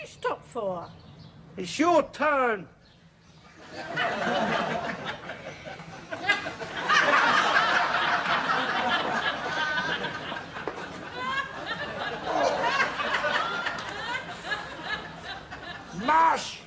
you stop for? It's your turn. Mush!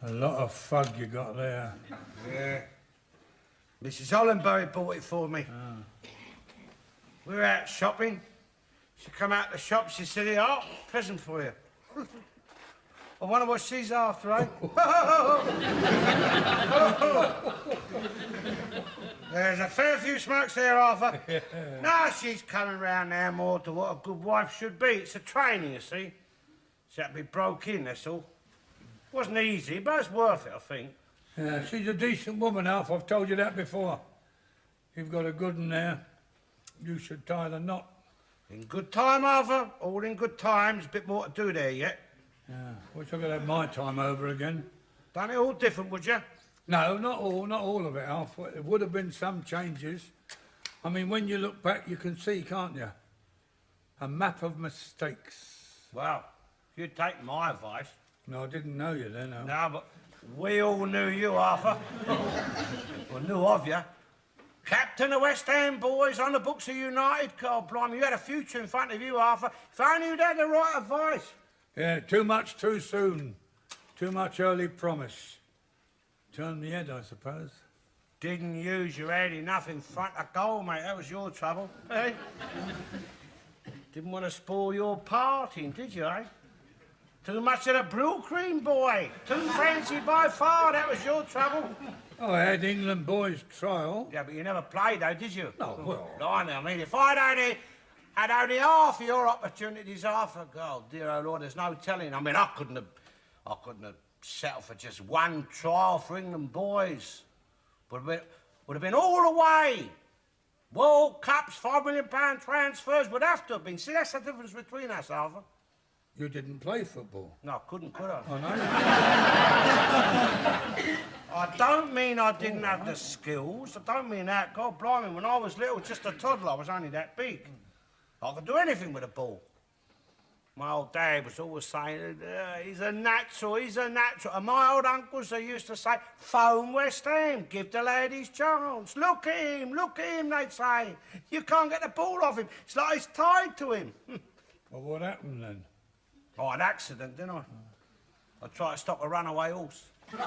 A lot of fug you got there. Yeah. Mrs. Hollenberry bought it for me. Oh. We were out shopping. She come out the shop, she said, "Here, oh, present for you." I wonder what she's after, eh? There's a fair few smokes there, Arthur. No, she's coming round now more to what a good wife should be. It's a training, you see. She had to be broke in, that's all. Wasn't easy, but it's worth it, I think. Yeah, she's a decent woman, Alf. I've told you that before. You've got a good one there. You should tie the knot. In good time, Arthur. All in good times. Bit more to do there yet. Yeah, wish I could have my time over again. Done it all different, would you? No, not all of it, Alf. There would have been some changes. I mean, when you look back, you can see, can't you? A map of mistakes. Well, if you'd taken my advice. No, I didn't know you then, Alf. No, but we all knew you, Arthur. Well, knew of you. Captain of West Ham boys on the books of United. God, blimey, you had a future in front of you, Arthur. If only you'd had the right advice. Yeah, too much too soon. Too much early promise. Turned me head, I suppose. Didn't use your head enough in front of goal, mate. That was your trouble, eh? Didn't want to spoil your partying, did you, eh? Too much of the Brill Cream, boy. Too fancy by far. That was your trouble. Oh, I had England boys trial. Yeah, but you never played, though, did you? No, well... I mean, if I'd had only half of your opportunities, Arthur, God, dear old Lord, there's no telling. I mean, I couldn't have settled for just one trial for England boys. Would have been all the way. World Cups, £5 million transfers would have to have been. See, that's the difference between us, Arthur. You didn't play football? No, I couldn't, could I? Oh, no? I don't mean I didn't have the skills. I don't mean that. God blimey, when I was little, just a toddler, I was only that big. I could do anything with a ball. My old dad was always saying, he's a natural, he's a natural. And my old uncles, they used to say, phone West Ham, give the lad his chance. Look at him, they'd say. You can't get the ball off him. It's like it's tied to him. Well, what happened then? Oh, an accident, didn't I? I tried to stop a runaway horse. I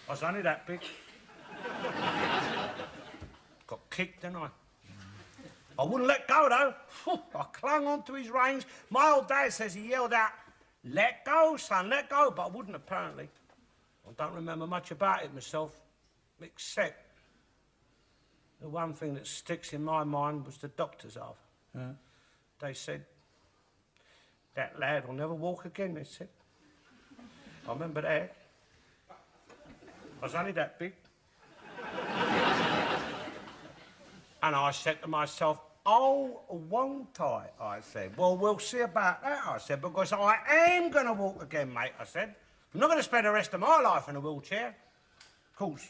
was only that big. Got kicked, didn't I? I wouldn't let go, though. I clung onto his reins. My old dad says he yelled out, "Let go, son, let go," but I wouldn't, apparently. I don't remember much about it myself, except the one thing that sticks in my mind was the doctors, Arthur. They said, "That lad will never walk again," they said. I remember that. I was only that big. And I said to myself, "Oh, won't I?" I said. "Well, we'll see about that," I said, "because I am going to walk again, mate," I said. I'm not going to spend the rest of my life in a wheelchair. Of course,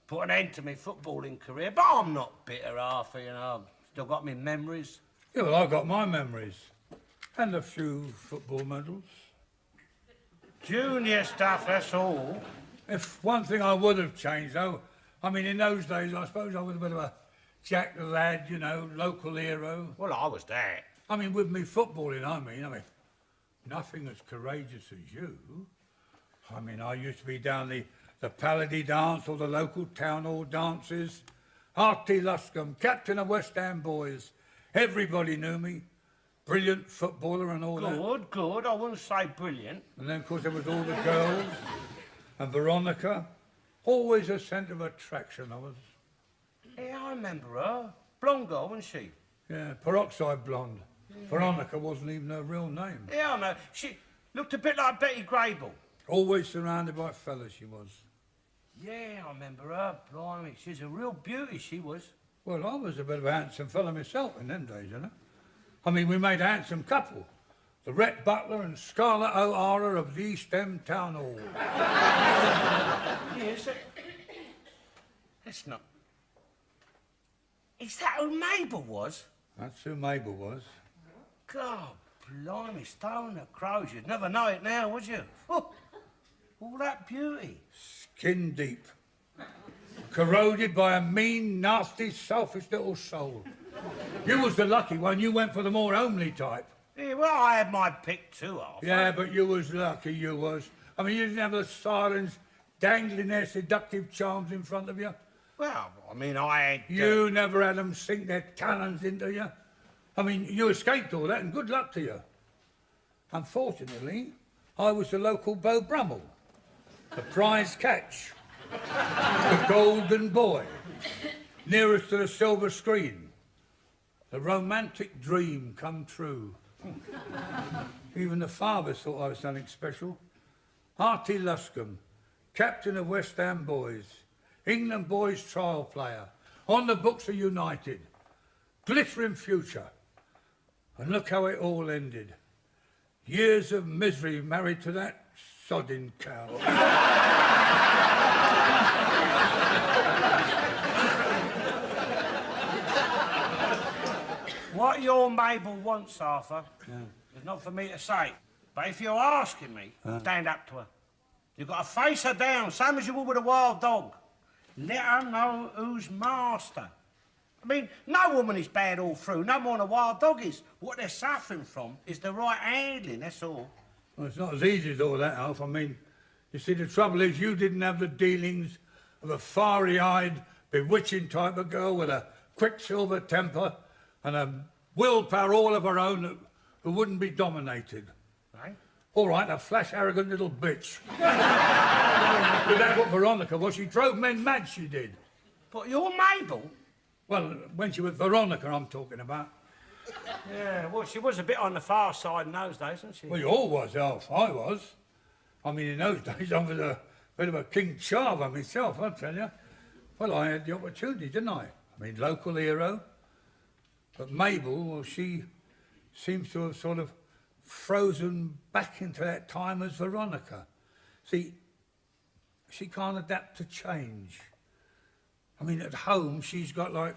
put an end to my footballing career, but I'm not bitter, Arthur, you know. I've still got my memories. Yeah, well, I got my memories. And a few football medals. Junior stuff, that's all. If one thing I would have changed, though, I mean, in those days, I suppose I was a bit of a Jack the Lad, you know, local hero. Well, I was that. I mean, with me footballing, I mean, nothing as courageous as you. I mean, I used to be down the Paladie dance or the local town hall dances. Artie Luscombe, captain of West Ham boys. Everybody knew me. Brilliant footballer and all that. Good. I wouldn't say brilliant. And then, of course, there was all the girls. And Veronica. Always a centre of attraction, I was. Yeah, I remember her. Blonde girl, wasn't she? Yeah, peroxide blonde. Yeah. Veronica wasn't even her real name. Yeah, I know. She looked a bit like Betty Grable. Always surrounded by fellas, she was. Yeah, I remember her. Blimey, she's a real beauty, she was. Well, I was a bit of a handsome fella myself in them days, you know. I mean, we made a handsome couple. The Rhett Butler and Scarlett O'Hara of the East End Town Hall. Yes, that's not... Is that who Mabel was? That's who Mabel was. God, blimey, stone the crows. You'd never know it now, would you? Oh, all that beauty. Skin deep. Corroded by a mean, nasty, selfish little soul. You was the lucky one. You went for the more homely type. Yeah, well, I had my pick too, Arthur. Yeah, but you was lucky, you was. I mean, you didn't have the sirens dangling their seductive charms in front of you. Well, I mean, I had... You never had them sink their talons into you. I mean, you escaped all that, and good luck to you. Unfortunately, I was the local Beau Brummel, the prize catch, the golden boy, nearest to the silver screen, the romantic dream come true. Even the fathers thought I was something special. Artie Luscombe, captain of West Ham boys, England boys trial player, on the books of United, glittering future. And look how it all ended. Years of misery married to that sodding cow. What your Mabel wants, Arthur, is not for me to say. But if you're asking me, stand up to her. You've got to face her down, same as you would with a wild dog. Let her know who's master. I mean, no woman is bad all through, no more than a wild dog is. What they're suffering from is the right handling, that's all. Well, it's not as easy as all that, Alf. I mean, you see, the trouble is you didn't have the dealings of a fiery-eyed, bewitching type of girl with a quicksilver temper and a willpower all of her own who wouldn't be dominated. Right? All right, a flash arrogant little bitch. But that's what Veronica was. She drove men mad, she did. But you're Mabel? Well, when she was Veronica, I'm talking about. Yeah, well, she was a bit on the far side in those days, wasn't she? Well, you all was, Alf. I was. I mean, in those days, I was a bit of a king charver myself, I'll tell you. Well, I had the opportunity, didn't I? I mean, local hero. But Mabel, well, she seems to have sort of frozen back into that time as Veronica. See, she can't adapt to change. I mean, at home, she's got like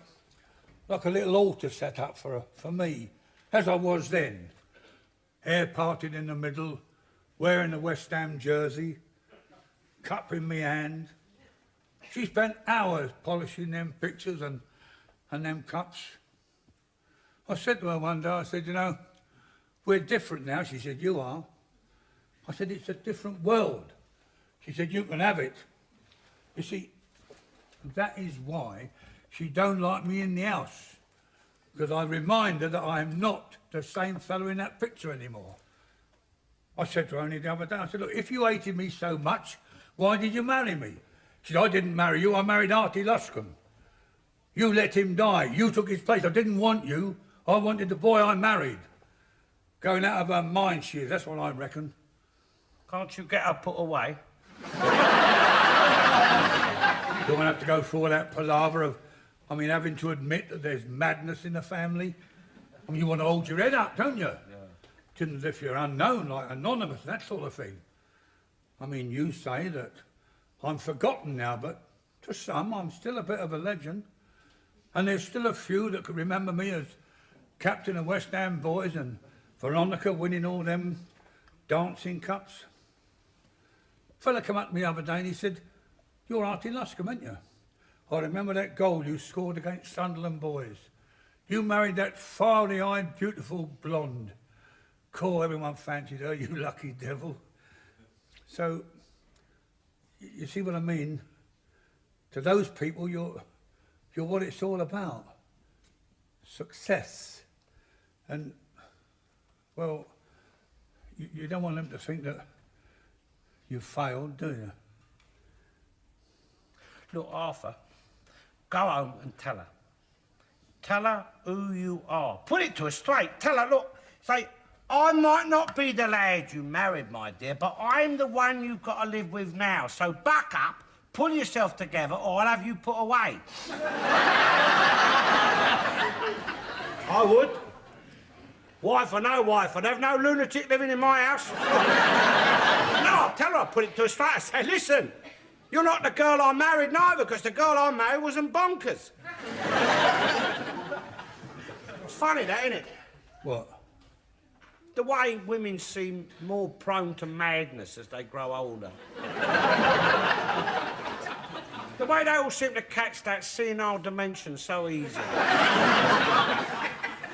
a little altar set up for her, for me, as I was then. Hair parted in the middle, wearing a West Ham jersey, cup in me hand. She spent hours polishing them pictures and them cups. I said to her one day, I said, you know, we're different now. She said, you are. I said, it's a different world. She said, you can have it. You see, that is why she don't like me in the house. Because I remind her that I am not the same fellow in that picture anymore. I said to her only the other day, I said, look, if you hated me so much, why did you marry me? She said, I didn't marry you, I married Artie Luscombe. You let him die, you took his place, I didn't want you, I wanted the boy I married. Going out of her mind she is, that's what I reckon. Can't you get her put away? Don't have to go through all that palaver of, having to admit that there's madness in the family. You want to hold your head up, don't you? Yeah. It's as if you're unknown, like anonymous, that sort of thing. I mean, you say that I'm forgotten now, but to some, I'm still a bit of a legend. And there's still a few that could remember me as captain of West Ham boys and Veronica winning all them dancing cups. A fella come up to me the other day and he said, "You're Auntie Luscombe, ain't you? I remember that goal you scored against Sunderland boys. You married that fiery-eyed, beautiful blonde. Cool, everyone fancied her, you lucky devil." So, you see what I mean? To those people, you're what it's all about. Success. And, well, you don't want them to think that you failed, do you? Look, Arthur, go home and tell her. Tell her who you are. Put it to her straight. Tell her, look, say, I might not be the lad you married, my dear, but I'm the one you've got to live with now. So buck up, pull yourself together, or I'll have you put away. I would. Wife or no wife, I'd have no lunatic living in my house. No, I'll tell her, I'll put it to her straight. I say, listen, you're not the girl I married neither, because the girl I married wasn't bonkers. It's funny that, isn't it? What? The way women seem more prone to madness as they grow older. The way they all seem to catch that senile dimension so easy.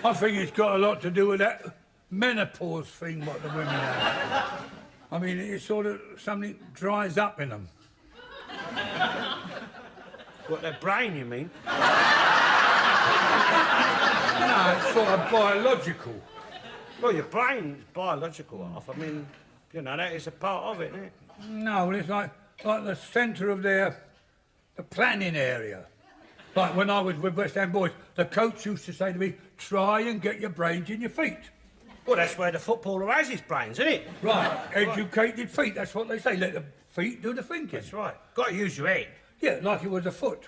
I think it's got a lot to do with that menopause thing what the women have. I mean, it's sort of something dries up in them. What, their brain, you mean? No, it's sort of biological. Well, your brain's biological, Alf. I mean, you know, that is a part of it, isn't it? No, well, it's like the centre of the planning area. Like when I was with West Ham boys, the coach used to say to me, "Try and get your brains in your feet." Well, that's where the footballer has his brains, isn't it? Right, educated feet, that's what they say. Let the feet do the thinking. That's right. Got to use your head. Yeah, like it was a foot.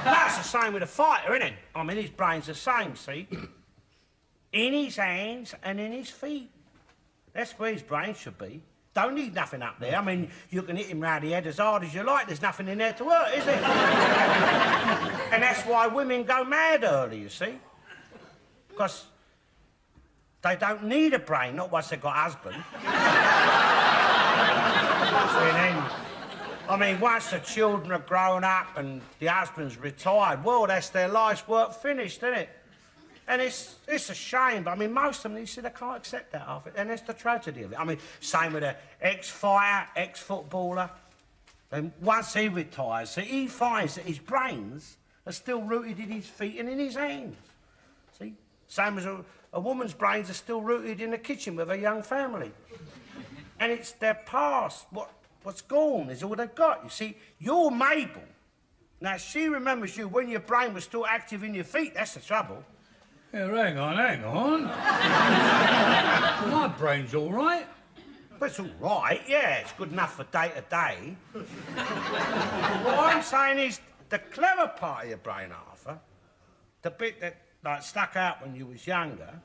That's the same with a fighter, isn't it? I mean, his brain's the same, see? In his hands and in his feet. That's where his brain should be. Don't need nothing up there. I mean, you can hit him round the head as hard as you like. There's nothing in there to hurt, is it? And that's why women go mad early, you see? Because they don't need a brain, not once they've got a husband. I mean, once the children are grown up and the husband's retired, well, that's their life's work finished, isn't it? And it's a shame, but I mean, most of them, you see, they can't accept that half it, and that's the tragedy of it. I mean, same with an ex-fighter, ex-footballer. And once he retires, see, he finds that his brains are still rooted in his feet and in his hands. See? Same as a woman's brains are still rooted in the kitchen with her young family. And it's their past, what's gone is all they've got. You see, you're Mabel. Now, she remembers you when your brain was still active in your feet. That's the trouble. Yeah, hang on. My brain's all right. But it's all right, yeah. It's good enough for day to day. What I'm saying is the clever part of your brain, Arthur, the bit that like stuck out when you was younger,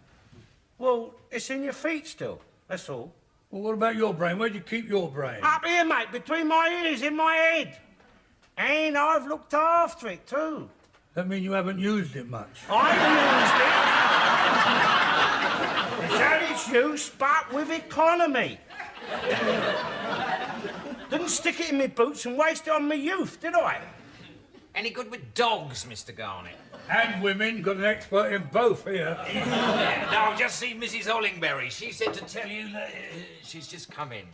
well, it's in your feet still. That's all. Well, what about your brain? Where'd you keep your brain? Up here, mate, between my ears, in my head. And I've looked after it, too. That mean you haven't used it much? I've used it. It's had its use, but with economy. Didn't stick it in my boots and waste it on my youth, did I? Any good with dogs, Mr. Garnett? And women, got an expert in both here. Yeah, no, just see Mrs. Hollingberry. She said to tell you that she's just come in.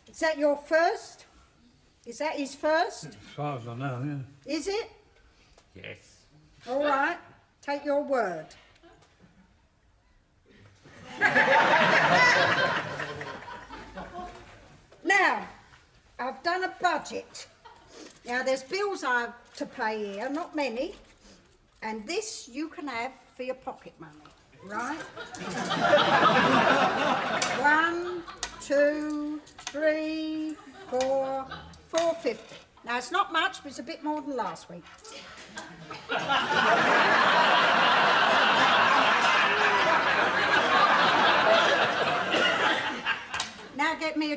Is that your first? Is that his first? As far as I know, yeah. Is it? Yes. All right. Take your word. Now, I've done a budget. Now, there's bills I have to pay here, not many. And this you can have for your pocket money, right? 1, 2, 3, 4, 4.50. Now, it's not much, but it's a bit more than last week.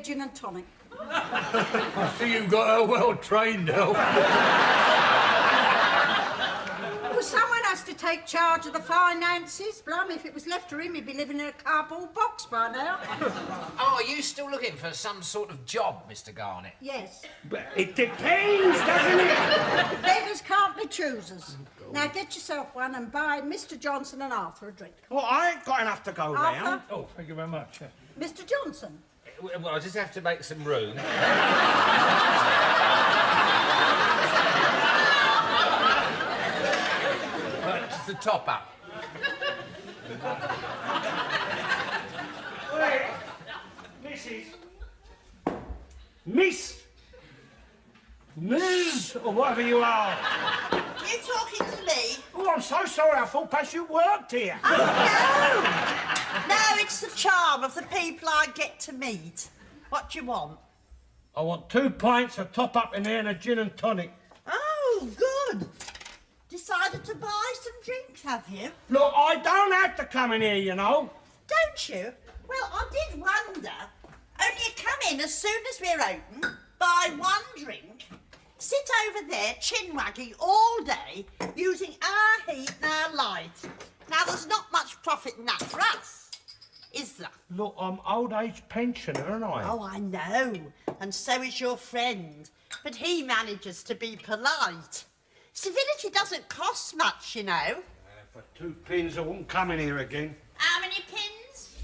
gin and tonic. I see you've got her well trained, Elf. Well, someone has to take charge of the finances. Blimey, if it was left to him, he'd be living in a cardboard box by now. Oh, are you still looking for some sort of job, Mr. Garnett? Yes. But it depends, doesn't it? Beggars can't be choosers. Now get yourself one and buy Mr. Johnson and Arthur a drink. Well, I ain't got enough to go round. Arthur, Oh, thank you very much. Mr. Johnson. Well, I just have to make some room. Just the top up. Wait, Mrs. Miss, or whatever you are. You talking to me? Oh, I'm so sorry. I thought perhaps you worked here. Oh, no! No, it's the charm of the people I get to meet. What do you want? I want 2 pints of top up in there and a gin and tonic. Oh, good. Decided to buy some drinks, have you? Look, I don't have to come in here, you know. Don't you? Well, I did wonder. Only you come in as soon as we're open, buy one drink, sit over there chin-wagging all day, using our heat and our light. Now, there's not much profit in that for us, is there? Look, I'm old age pensioner, aren't I? Oh, I know. And so is your friend. But he manages to be polite. Civility doesn't cost much, you know. For 2 pins, I wouldn't come in here again. How many pins?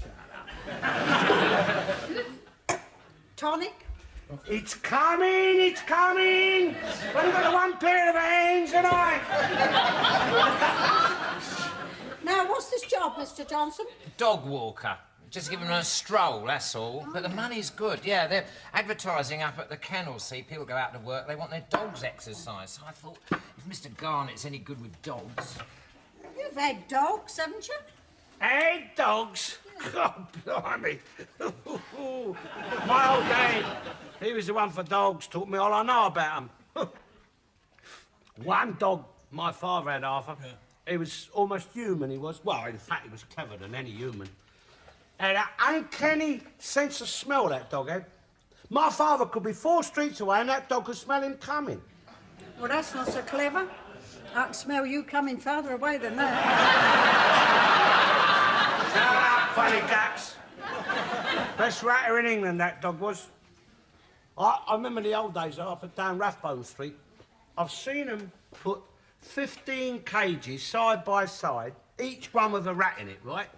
Tonic. It's coming, it's coming. I've only got the one pair of hands, and I. Now, what's this job, Mr. Johnson? Dog walker. Just giving them a stroll, that's all. But the money's good, yeah. They're advertising up at the kennel. See, people go out to work, they want their dogs exercised. So I thought, if Mr. Garnett's any good with dogs... You've had dogs, haven't you? Hey, dogs. God, blimey. My old dad, he was the one for dogs, taught me all I know about them. One dog my father had, Arthur. Yeah. He was almost human, he was. Well, in fact, he was cleverer than any human. Had an uncanny sense of smell, that dog had. My father could be 4 streets away and that dog could smell him coming. Well, that's not so clever. I can smell you coming farther away than that. Shut up, funny gaps. Best ratter in England, that dog was. I remember the old days, Arthur, down Rathbone Street. I've seen them put 15 cages side by side, each one with a rat in it, right?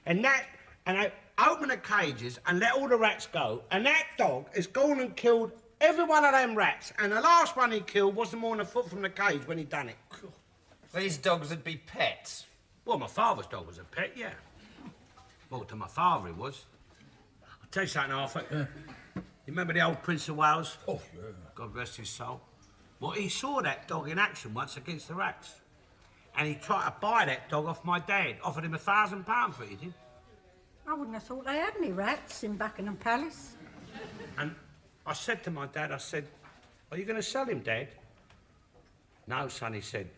And they open the cages and let all the rats go, and that dog has gone and killed every one of them rats, and the last one he killed wasn't more than a foot from the cage when he done it. These dogs would be pets. Well, my father's dog was a pet, yeah. Well, to my father he was. I'll tell you something, Arthur. You remember the old Prince of Wales? Oh, yeah. God rest his soul. Well, he saw that dog in action once against the rats. And he tried to buy that dog off my dad. Offered him £1,000 for it, he did. I wouldn't have thought they had any rats in Buckingham Palace. And I said to my dad, I said, are you going to sell him, Dad? No, son, he said.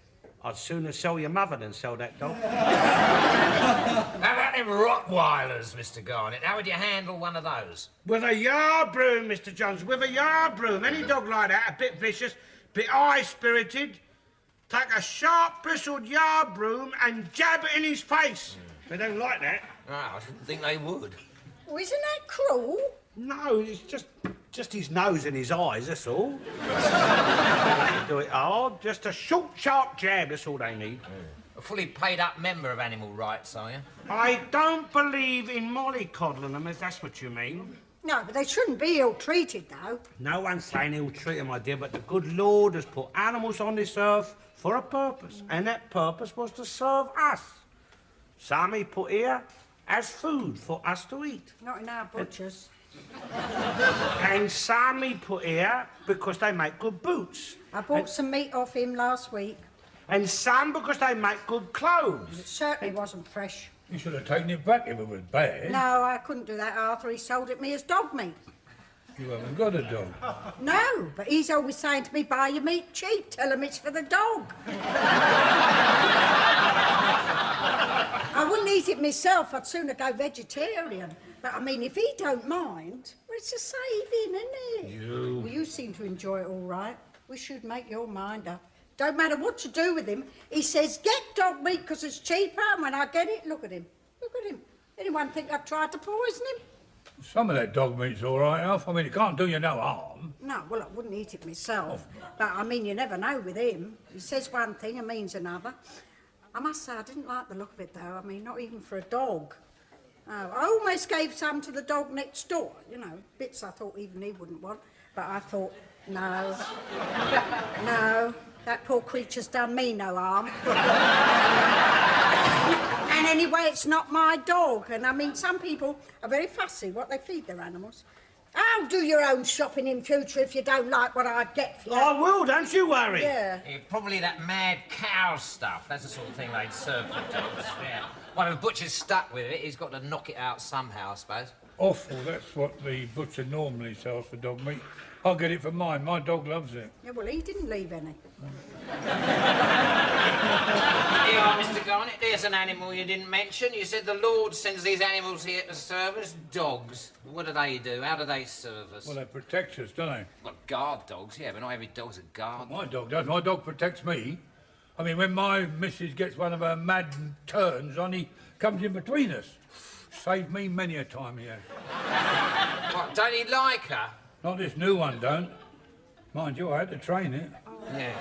I'd sooner sell your mother than sell that dog. How about them Rottweilers, Mr. Garnett? How would you handle one of those? With a yard broom, Mr. Johnson, with a yard broom. Any dog like that, a bit vicious, a bit high-spirited, take a sharp, bristled yard broom and jab it in his face. They don't like that. Oh, I didn't think they would. Oh, isn't that cruel? No, it's just his nose and his eyes, that's all. Do it hard, just a short, sharp jab, that's all they need. A fully paid-up member of animal rights, are you? I don't believe in mollycoddling them, if that's what you mean. No, but they shouldn't be ill-treated, though. No one's saying ill-treat them, my dear, but the good Lord has put animals on this earth for a purpose, and that purpose was to serve us. Some he put here as food for us to eat. Not in our butchers. And some he put here because they make good boots. I bought some meat off him last week. And some because they make good clothes. It certainly wasn't fresh. You should have taken it back if it was bad. No, I couldn't do that, Arthur. He sold it me as dog meat. You haven't got a dog. No, but he's always saying to me, buy your meat cheap. Tell him it's for the dog. I wouldn't eat it myself. I'd sooner go vegetarian. But, I mean, if he don't mind, Well, it's a saving, isn't it? You. Well, you seem to enjoy it all right. We should make your mind up. Don't matter what you do with him. He says, get dog meat because it's cheaper, and when I get it, look at him. Look at him. Anyone think I've tried to poison him? Some of that dog meat's all right, Alf. I mean, it can't do you no harm. No, well, I wouldn't eat it myself. But, I mean, you never know with him. He says one thing and means another. I must say, I didn't like the look of it, though. I mean, not even for a dog. Oh, I almost gave some to the dog next door, you know, bits I thought even he wouldn't want. But I thought, no, no, that poor creature's done me no harm. And anyway, it's not my dog. And I mean, some people are very fussy what they feed their animals. I'll do your own shopping in future if you don't like what I get for you. I will, don't you worry. Yeah. Probably that mad cow stuff. That's the sort of thing they'd serve for dogs. Yeah. One of the butcher's stuck with it. He's got to knock it out somehow, I suppose. Awful, that's what the butcher normally sells for dog meat. I'll get it for mine. My dog loves it. Yeah, well, he didn't leave any. Here you are, Mr. Garnett. There's an animal you didn't mention. You said the Lord sends these animals here to serve us. Dogs. What do they do? How do they serve us? Well, they protect us, don't they? Well, guard dogs, yeah, but not every dog's a guard. My dog does. My dog protects me. I mean, when my missus gets one of her mad turns on, he comes in between us. Saved me many a time, he has. What, don't he like her? Not this new one, don't. Mind you, I had to train it. Yeah.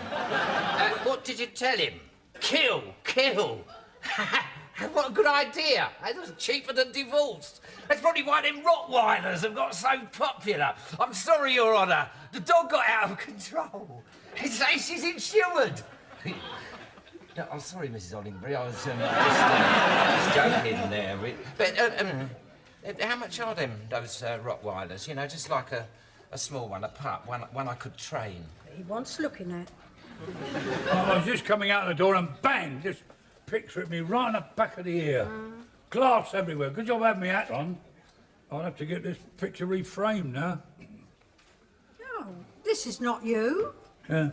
What did you tell him? Kill, kill. What a good idea. It was cheaper than divorced. That's probably why them Rottweilers have got so popular. I'm sorry, Your Honour. The dog got out of control. He says she's insured. No, I'm sorry, Mrs. Ollingbury. I was just joking there. But how much are them, those Rottweilers? You know, just like a small one, a pup, one I could train. He wants looking at. I was just coming out the door and bang, just picture at me right in the back of the ear. Glass everywhere. Good job I had my hat on. I'll have to get this picture reframed now. Oh, this is not you. Yeah.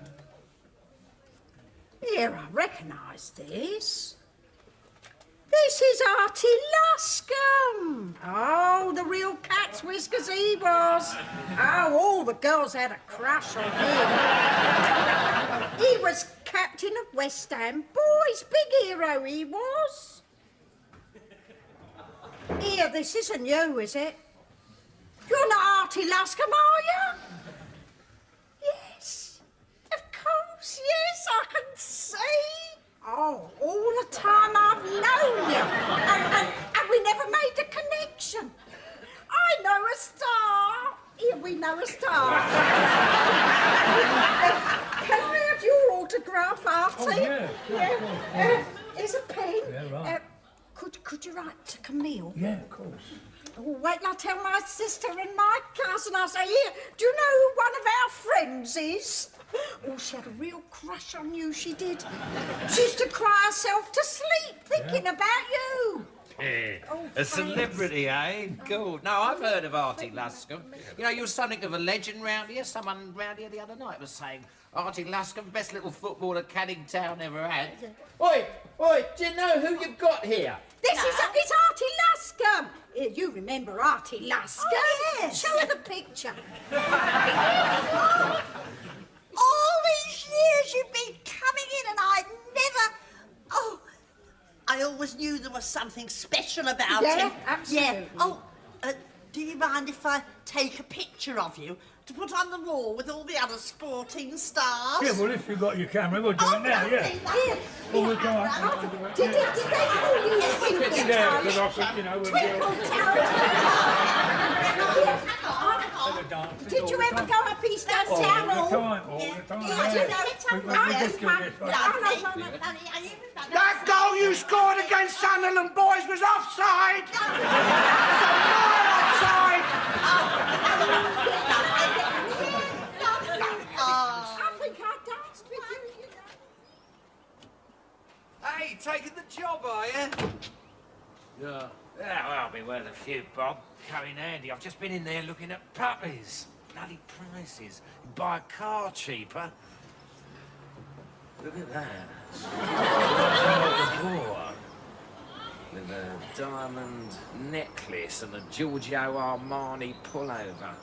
Here, I recognise this. This is Artie Luscombe. Oh, the real cat's whiskers he was. Oh, all the girls had a crush on him. He was captain of West Ham Boys. Big hero he was. Here, this isn't you, is it? You're not Artie Luscombe, are you? Yes. Of course, yes, I can see. Oh, all the time I've known you. And we never made a connection. I know a star. Here, we know a star. Can I have your autograph, Artie? Oh, yeah. Yeah. Here's a pen. Yeah, right. Could you write to Camille? Yeah, of course. Oh, wait till I tell my sister and my cousin. I'll say, here, do you know who one of our friends is? Oh, she had a real crush on you, she did. She used to cry herself to sleep thinking about you. Oh, A celebrity, eh? Good. No, I've heard of Artie Luscombe. You know, you're something of a legend round here. Someone round here the other night was saying Artie Luscombe, best little footballer Canning Town ever had. Oi, do you know who you've got here? It's Artie Luscombe. You remember Artie Luscombe? Oh, yes. Show her the picture. All these years you've been coming in and I never... Oh, I always knew there was something special about him. Absolutely. Yeah. Oh, do you mind if I take a picture of you to put on the wall with all the other sporting stars? Yeah, well, if you've got your camera, we'll do it now, yeah. Here. Well, we'll go on. Did they call you Twinkle Yeah, Toes? because I think, you know, we'll do Twinkle Toes. Did you ever go up East End Town Hall? all the time. Yeah, you know, We just do this, right? That goal you scored against Sunderland boys was offside! It's a mile offside! I think I danced with you, you know. Hey, taking the job, are you? Yeah. Yeah, well, I'll be worth a few bob. Come in handy. I've just been in there looking at puppies. Bloody prices. Buy a car cheaper. Look at that. with a diamond necklace and a Giorgio Armani pullover.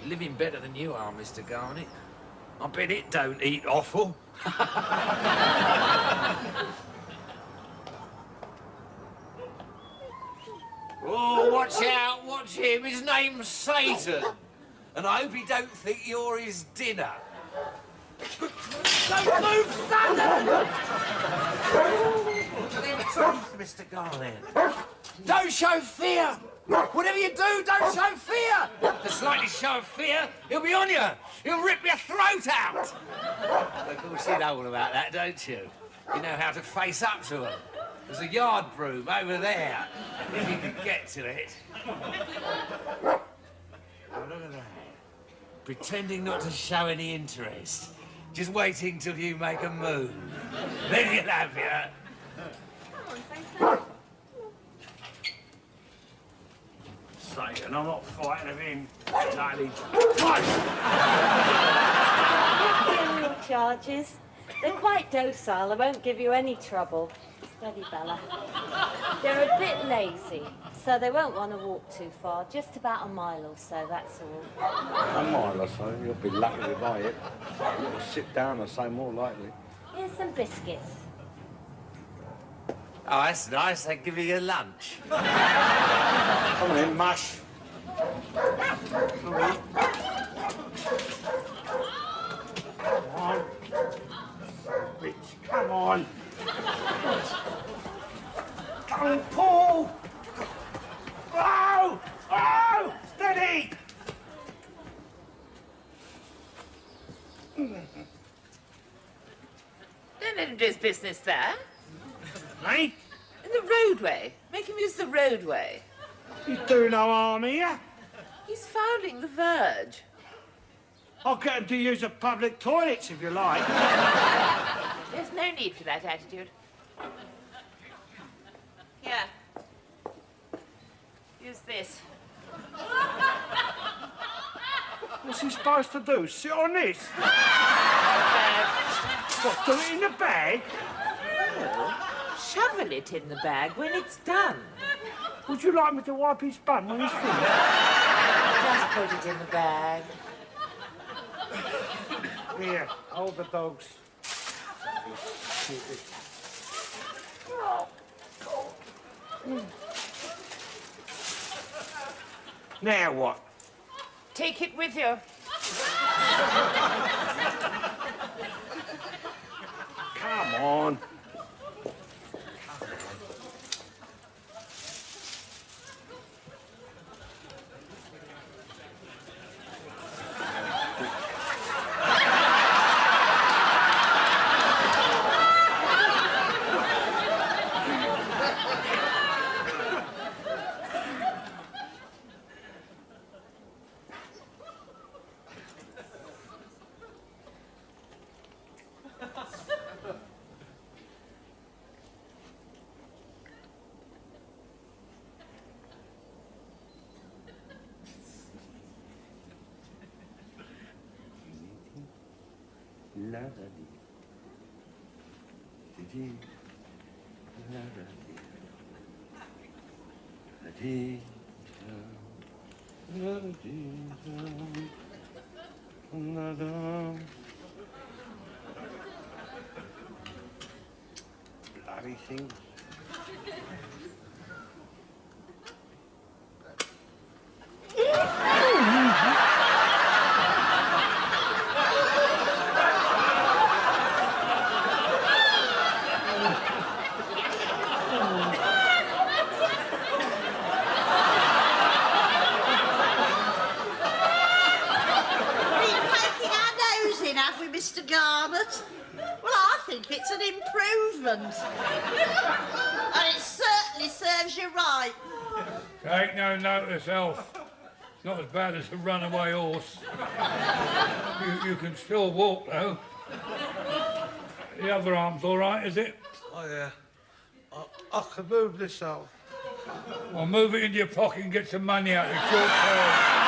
Living better than you are, Mr. Garnett. I bet it don't eat offal. Oh, watch out, watch him. His name's Satan. And I hope he don't think you're his dinner. Don't move, Satan! Mr. Garnett. Don't show fear! Whatever you do, don't show fear! The slightest show of fear, he'll be on you. He'll rip your throat out. Of course, you know all about that, don't you? You know how to face up to him. There's a yard broom over there, if you can get to it. Oh, look at that. Pretending not to show any interest. Just waiting till you make a move. Then you'll have you. Satan, I'm not fighting of him. Bloody Your charges. They're quite docile. They won't give you any trouble. Steady, Bella. They're a bit lazy, so they won't want to walk too far. Just about a mile or so, that's all. A mile or so, you'll be lucky to buy it. You'll sit down or so, more likely. Here's some biscuits. Oh, that's nice. They give you your lunch. Come on in, mush. Come on. Rich, come on. Don't pull. Oh! Oh! Steady! Don't let him do his business there. Hey? In the roadway. Make him use the roadway. You do no harm here. He's fouling the verge. I'll get him to use the public toilets if you like. There's no need for that attitude. Here. Use this. What's he supposed to do? Sit on this? What, do it in the bag? Shovel it in the bag when it's done. Would you like me to wipe his bum when he's finished? Just put it in the bag. Here, hold the dogs. Now what? Take it with you. Come on. La da dee. Dee dee. La da dee. La dee. La da dee. La da. Bloody things. Mr. Garnett? Well, I think it's an improvement. And it certainly serves you right. Take no notice, Elf. It's not as bad as a runaway horse. You can still walk, though. The other arm's all right, is it? Oh, yeah. I can move this out. Well, move it into your pocket and get some money out of your short term.